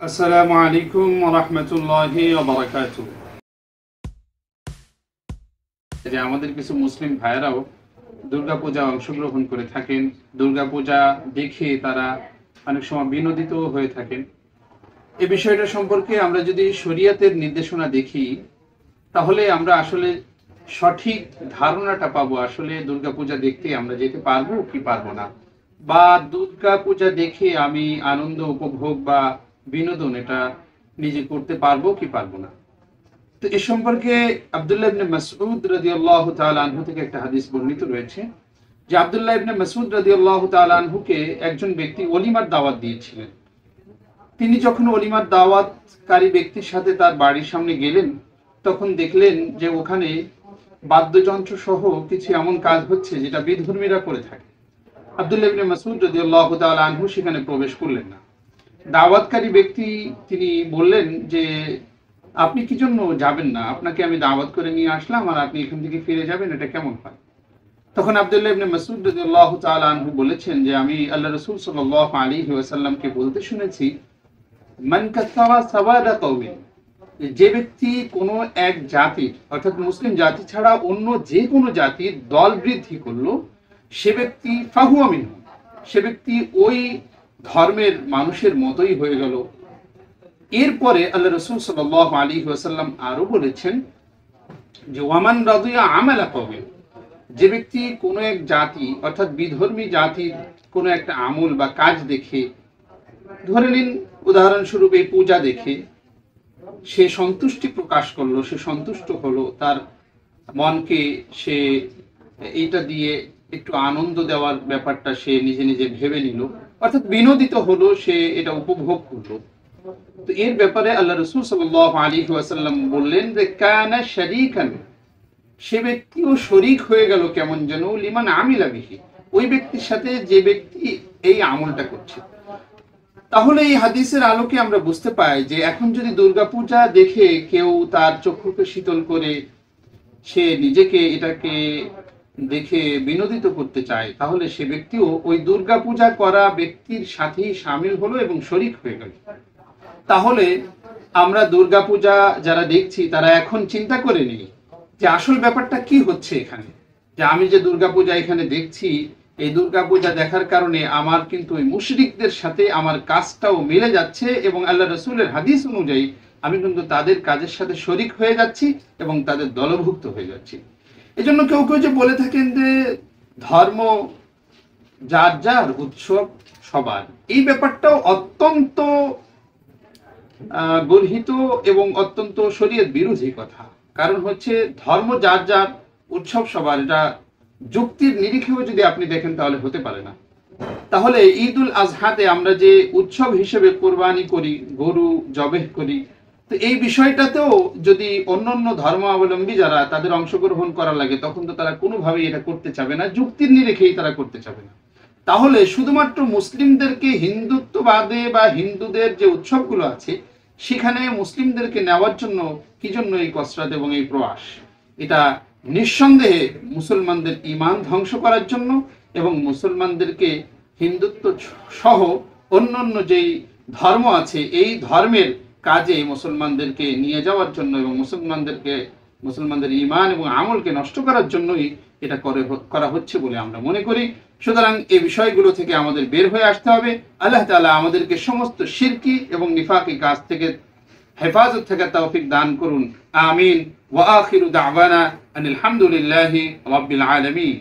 আসসালামু আলাইকুম ওয়া রাহমাতুল্লাহি ওয়া বারাকাতুহু। যে আমাদের কিছু মুসলিম ভাইয়েরাও দুর্গাপূজা অংশগ্রহণ করে থাকেন, দুর্গাপূজা দেখে তারা অনেক সময় বিনোদিত হয়ে থাকেন। এই বিষয়টা সম্পর্কে আমরা যদি শরীয়তের নির্দেশনা দেখি, তাহলে আমরা আসলে সঠিক ধারণাটা পাবো আসলে দুর্গাপূজা দেখতে আমরা যেতে পারবো কি পারবো না, বা দুর্গাপূজা দেখে আমি আনন্দ উপভোগ বা বিনোদন এটা নিজে করতে পারবো কি পারবো না। তো এ সম্পর্কে আব্দুল্লাহ ইবনে মাসউদ রাদিয়াল্লাহু তাআলা আনহু থেকে একটা হাদিস বর্ণিত রয়েছে যে আব্দুল্লাহ ইবনে মাসউদ রাদিয়াল্লাহু তাআলা আনহুকে একজন ব্যক্তি ওলিমার দাওয়াত দিয়েছিলেন। তিনি যখন ওলিমার দাওয়াতকারী ব্যক্তির সাথে তার বাড়ির সামনে গেলেন, তখন দেখলেন যে ওখানে বাদ্যযন্ত্র সহ কিছু এমন কাজ হচ্ছে যেটা বিধর্মীরা করে থাকে। আব্দুল্লাহ ইবনে মাসউদ রাদিয়াল্লাহু তাআলা আনহু সেখানে প্রবেশ করলেন না। দাওয়াতকারী ব্যক্তি তিনি বললেন যে আপনি কি জন্য যাবেন না, আপনাকে আমি দাওয়াত করে নিয়ে আসলাম আর আপনি এখান থেকে ফিরে যাবেন, এটা কেমন হয়? তখন আব্দুল্লাহ ইবনে মাসউদ রাদিয়াল্লাহু তাআলা আনহু বলেছেন যে আমি আল্লাহ রাসূল সাল্লাল্লাহু আলাইহি ওয়াসাল্লামকে বলতে শুনেছি, মান কাসারা সাওয়াদা কওমি, যে ব্যক্তি কোনো এক জাতির অর্থাৎ মুসলিম জাতি ছাড়া অন্য যে কোনো জাতির দল বৃদ্ধি করলো, সে ব্যক্তি ফাহুয়া মিনহুম, সে ব্যক্তি ওই ধর্মের মানুষের মতোই হয়ে গেল। এরপরে আল্লাহ রাসূল সাল্লাল্লাহু আলাইহি ওয়াসাল্লাম আরো বলেছেন যে ওয়ামান রাদিয়া আমালা কওমি, যে ব্যক্তি কোনো এক জাতি অর্থাৎ বিধর্মী জাতির কোনো একটা আমল বা কাজ দেখে, ধরে নিন উদাহরণস্বরূপ এই পূজা দেখে সে সন্তুষ্টি প্রকাশ করলো, সে সন্তুষ্ট হলো, তার মনকে সে এইটা দিয়ে একটু আনন্দ দেওয়ার ব্যাপারটা সে নিজে নিজে ভেবে নিল, অর্থাৎ বিনোদিত হলো, সে এটা উপভোগ করলো। তো এর ব্যাপারে আল্লাহ রাসূল সাল্লাল্লাহু আলাইহি ওয়াসাল্লাম বললেন যে কানা শারীকান, সে ব্যক্তিও শরীক হয়ে গেল কেমন যেন লিমান আমিলা বিহি, ওই ব্যক্তির সাথে যে ব্যক্তি এই আমলটা করছে। তাহলে এই হাদিসের আলোকে আমরা বুঝতে পাই যে এখন যদি দুর্গাপূজা দেখে কেউ তার চক্ষুকে শীতল করে সে নিজেকে এটাকে দেখে বিনোদিত করতে চায়, তাহলে সে ব্যক্তিও ওই দুর্গাপূজা করা ব্যক্তির সাথেই সামিল হলো এবং শরীক হয়ে গেল। তাহলে আমরা দুর্গাপূজা যারা দেখছি তারা এখন চিন্তা করে নিই যে আসল ব্যাপারটা কি হচ্ছে এখানে, যে আমি যে দুর্গাপূজা এখানে দেখছি, এই দুর্গাপূজা দেখার কারণে আমার কিন্তু ওই মুশরিকদের সাথে আমার কাজটাও মিলে যাচ্ছে এবং আল্লাহ রাসূলের হাদিস অনুযায়ী আমি কিন্তু তাদের কাজের সাথে শরীক হয়ে যাচ্ছি এবং তাদের দলভুক্ত হয়ে যাচ্ছি। এজন্য কেউ কেউ যে বলে থাকেন যে ধর্ম যার যার, উৎসব সবার, এই ব্যাপারটাও অত্যন্ত গর্হিত এবং অত্যন্ত শরীয়ত বিরোধী কথা। কারণ হচ্ছে ধর্ম যার যার, উৎসব সবার, এটা যুক্তির নিরিখেও যদি আপনি দেখেন তাহলে হতে পারে না। তাহলে ঈদুল আজহাতে আমরা যে উৎসব হিসেবে কোরবানি করি, গরু জবেহ করি, তো এই বিষয়টাতেও যদি অন্যান্য ধর্মাবলম্বী যারা তাদের অংশগ্রহণ করা লাগে, তখন তো তারা কোনোভাবেই এটা করতে চাবে না, যুক্তির নিরিখেই তারা করতে চাবে না। তাহলে শুধুমাত্র মুসলিমদেরকে হিন্দুত্ববাদে বা হিন্দুদের যে উৎসবগুলো আছে সেখানে মুসলিমদেরকে নেওয়ার জন্য কি জন্য এই কসরত এবং এই প্রয়াস? এটা নিঃসন্দেহে মুসলমানদের ঈমান ধ্বংস করার জন্য এবং মুসলমানদেরকে হিন্দুত্ব সহ অন্যান্য যেই ধর্ম আছে এই ধর্মের কাজে মুসলমানদেরকে নিয়ে যাওয়ার জন্য এবং মুসলমানদের ঈমান এবং আমলকে নষ্ট করার জন্যই এটা করা হচ্ছে বলে আমরা মনে করি। সুতরাং এই বিষয়গুলো থেকে আমাদের বের হয়ে আসতে হবে। আল্লাহ তাআলা আমাদেরকে সমস্ত শিরকি এবং নিফাকি কাজ থেকে হেফাজত থেকে তৌফিক দান করুন। আমিন। ওয়া আখিরু দাওয়ানা আনিল হামদুলিল্লাহি রাব্বিল আলামিন।